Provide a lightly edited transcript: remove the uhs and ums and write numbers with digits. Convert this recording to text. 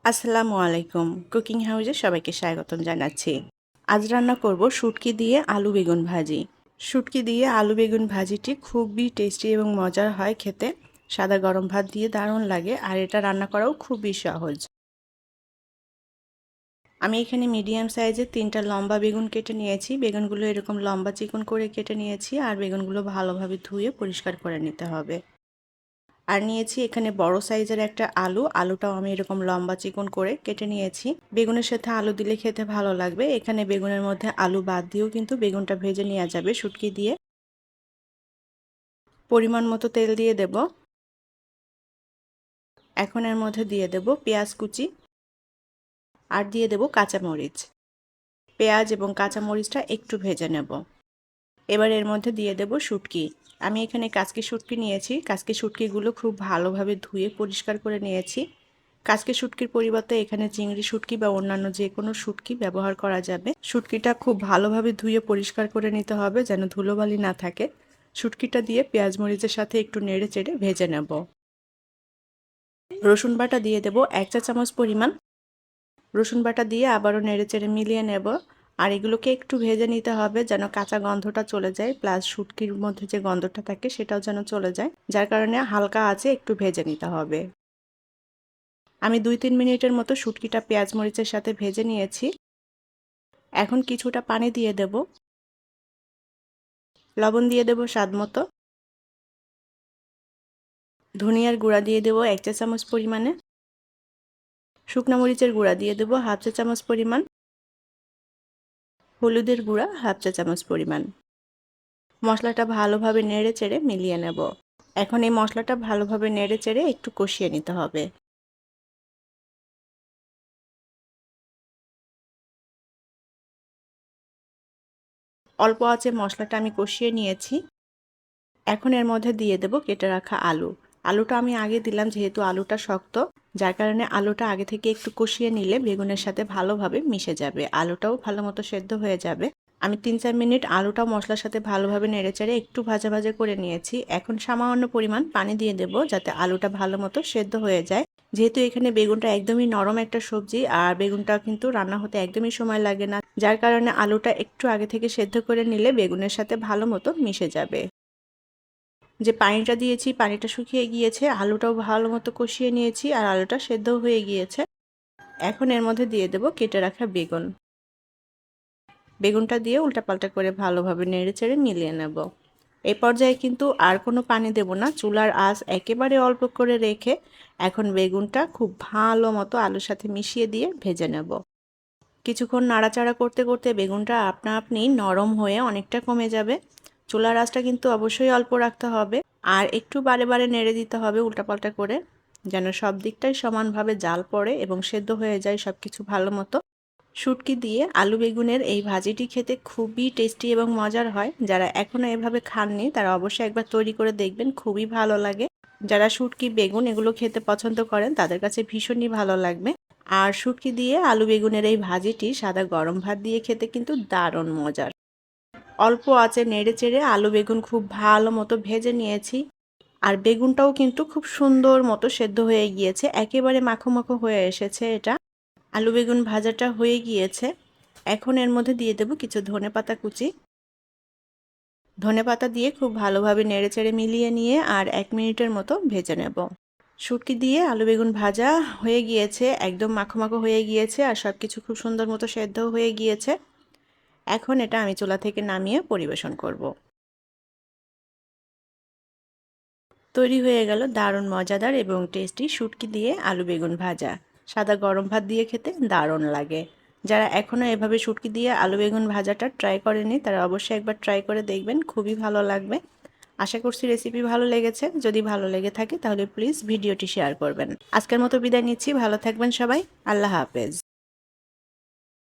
আসসালামু আলাইকুম। কুকিং হাউসে সবাইকে স্বাগতম জানাচ্ছি। আজ রান্না করব শুটকি দিয়ে আলু বেগুন ভাজি। শুটকি দিয়ে আলু বেগুন ভাজিটি খুবই টেস্টি এবং মজার হয় খেতে। সাদা গরম ভাত দিয়ে দারুণ লাগে, আর এটা রান্না করাও খুবই সহজ। আমি এখানে মিডিয়াম সাইজের 3টা লম্বা বেগুন কেটে নিয়েছি। বেগুনগুলো এরকম লম্বা চিকন করে কেটে নিয়েছি, আর বেগুনগুলো ভালোভাবে ধুয়ে পরিষ্কার করে নিতে হবে। আর নিয়েছি এখানে বড় সাইজের একটা আলুটাও আমি এরকম লম্বা চিকন করে কেটে নিয়েছি। বেগুনের সাথে আলু দিলে খেতে ভালো লাগবে। এখানে বেগুনের মধ্যে আলু বাদ দিয়েও কিন্তু বেগুনটা ভেজে নেওয়া যাবে শুটকি দিয়ে। পরিমাণ মতো তেল দিয়ে দেব। এখন এর মধ্যে দিয়ে দেব পেঁয়াজ কুচি, আর দিয়ে দেব কাঁচামরিচ। পেঁয়াজ এবং কাঁচামরিচটা একটু ভেজে নেব। এবার এর মধ্যে দিয়ে দেব শুটকি। আমি এখানে কাচকি শুটকি নিয়েছি। কাচকি শুটকিগুলো খুব ভালোভাবে ধুয়ে পরিষ্কার করে নিয়েছি। কাচকি শুটকির পরিবর্তে এখানে চিংড়ি শুটকি বা অন্যান্য যে কোনো শুটকি ব্যবহার করা যাবে। শুটকিটা খুব ভালোভাবে ধুয়ে পরিষ্কার করে নিতে হবে যেন ধুলোবালি না থাকে। শুটকিটা দিয়ে পেঁয়াজ মরিচের সাথে একটু নেড়ে চেড়ে ভেজে নেব। রসুন বাটা দিয়ে দেব 1 চা চামচ পরিমাণ। রসুন বাটা দিয়ে আবারও নেড়ে চেড়ে মিলিয়ে নেব। আর এগুলোকে একটু ভেজে নিতে হবে যেন কাঁচা গন্ধটা চলে যায়, প্লাস শুটকির মধ্যে যে গন্ধটা থাকে সেটাও যেন চলে যায়, যার কারণে হালকা আঁচে একটু ভেজে নিতে হবে। আমি 2-3 মিনিটের মতো শুটকিটা পেঁয়াজ মরিচের সাথে ভেজে নিয়েছি। এখন কিছুটা পানি দিয়ে দেব। লবণ দিয়ে দেব স্বাদ মতো। ধনিয়ার গুঁড়া দিয়ে দেব 1 চা চামচ পরিমাণে। শুকনো মরিচের গুঁড়া দিয়ে দেব 1/2 চা চামচ পরিমাণ। হলুদের গুঁড়া 1/2 চা চামচ পরিমাণ। মশলাটা ভালোভাবে নেড়ে চেড়ে মিলিয়ে নেব। এখন এই মশলাটা ভালোভাবে নেড়ে চেড়ে একটু কষিয়ে নিতে হবে। অল্প আঁচে মশলাটা আমি কষিয়ে নিয়েছি। এখন এর মধ্যে দিয়ে দেব কেটে রাখা আলু। আলুটা আমি আগে দিলাম যেহেতু আলুটা শক্ত, যার কারণে আলুটা আগে থেকে একটু কষিয়ে নিলে বেগুনের সাথে ভালোভাবে মিশে যাবে, আলুটাও ভালো মতো সেদ্ধ হয়ে যাবে। আমি 3-4 মিনিট আলুটাও মশলার সাথে ভালোভাবে নেড়েচেড়ে একটু ভাজা ভাজা করে নিয়েছি। এখন সামান্য পরিমাণ পানি দিয়ে দেব যাতে আলুটা ভালো মতো সেদ্ধ হয়ে যায়। যেহেতু এখানে বেগুনটা একদমই নরম একটা সবজি, আর বেগুনটা কিন্তু রান্না হতে একদমই সময় লাগে না, যার কারণে আলুটা একটু আগে থেকে সেদ্ধ করে নিলে বেগুনের সাথে ভালো মতো মিশে যাবে। যে পানিটা দিয়েছি পানিটা শুকিয়ে গিয়েছে, আলুটাও ভালো মতো কষিয়ে নিয়েছি, আর আলুটা সেদ্ধও হয়ে গিয়েছে। এখন এর মধ্যে দিয়ে দেব কেটে রাখা বেগুন। বেগুনটা দিয়ে উল্টাপাল্টা করে ভালোভাবে নেড়েচেড়ে মিলিয়ে নেব। এই পর্যায়ে কিন্তু আর কোনো পানি দেব না, চুলার আঁচ একেবারে অল্প করে রেখে এখন বেগুনটা খুব ভালো মতো আলুর সাথে মিশিয়ে দিয়ে ভেজে নেব। কিছুক্ষণ নাড়াচাড়া করতে করতে বেগুনটা আপনা আপনি নরম হয়ে অনেকটা কমে যাবে। চুলার আঁচটা কিন্তু অবশ্যই অল্প রাখতে হবে, আর একটু বারে বারে নেড়ে দিতে হবে উল্টাপাল্টা করে, যেন সব দিকটাই সমানভাবে জাল পড়ে এবং সেদ্ধ হয়ে যায় সব কিছু ভালো মতো। শুটকি দিয়ে আলু বেগুনের এই ভাজিটি খেতে খুবই টেস্টি এবং মজার হয়। যারা এখনও এভাবে খাননি তারা অবশ্যই একবার তৈরি করে দেখবেন, খুবই ভালো লাগে। যারা শুটকি বেগুন এগুলো খেতে পছন্দ করেন তাদের কাছে ভীষণই ভালো লাগবে। আর শুটকি দিয়ে আলু বেগুনের এই ভাজিটি সাদা গরম ভাত দিয়ে খেতে কিন্তু দারুণ মজার। অল্প আঁচে নেড়ে চেড়ে আলু বেগুন খুব ভালো মতো ভেজে নিয়েছি, আর বেগুনটাও কিন্তু খুব সুন্দর মতো সেদ্ধ হয়ে গিয়েছে, একেবারে মাখো মাখো হয়ে এসেছে এটা। আলু বেগুন ভাজাটা হয়ে গিয়েছে। এখন এর মধ্যে দিয়ে দেব কিছু ধনেপাতা কুচি। ধনেপাতা দিয়ে খুব ভালোভাবে নেড়েচেড়ে মিলিয়ে নিয়ে আর 1 মিনিটের মতো ভেজে নেব। শুটকি দিয়ে আলু বেগুন ভাজা হয়ে গিয়েছে, একদম মাখো মাখো হয়ে গিয়েছে, আর সব কিছু খুব সুন্দর মতো সেদ্ধ হয়ে গিয়েছে। এখন এটা আমি চুলা থেকে নামিয়ে পরিবেশন করব। তৈরি হয়ে গেল দারুণ মজাদার এবং টেস্টি শুটকি দিয়ে আলু বেগুন ভাজা। সাদা গরম ভাত দিয়ে খেতে দারুণ লাগে। যারা এখনও এভাবে শুটকি দিয়ে আলু বেগুন ভাজাটা ট্রাই করেনি তারা অবশ্যই একবার ট্রাই করে দেখবেন, খুবই ভালো লাগবে। আশা করছি রেসিপি ভালো লেগেছে। যদি ভালো লেগে থাকে তাহলে প্লিজ ভিডিওটি শেয়ার করবেন। আজকের মতো বিদায় নিচ্ছি, ভালো থাকবেন সবাই। আল্লাহ হাফেজ।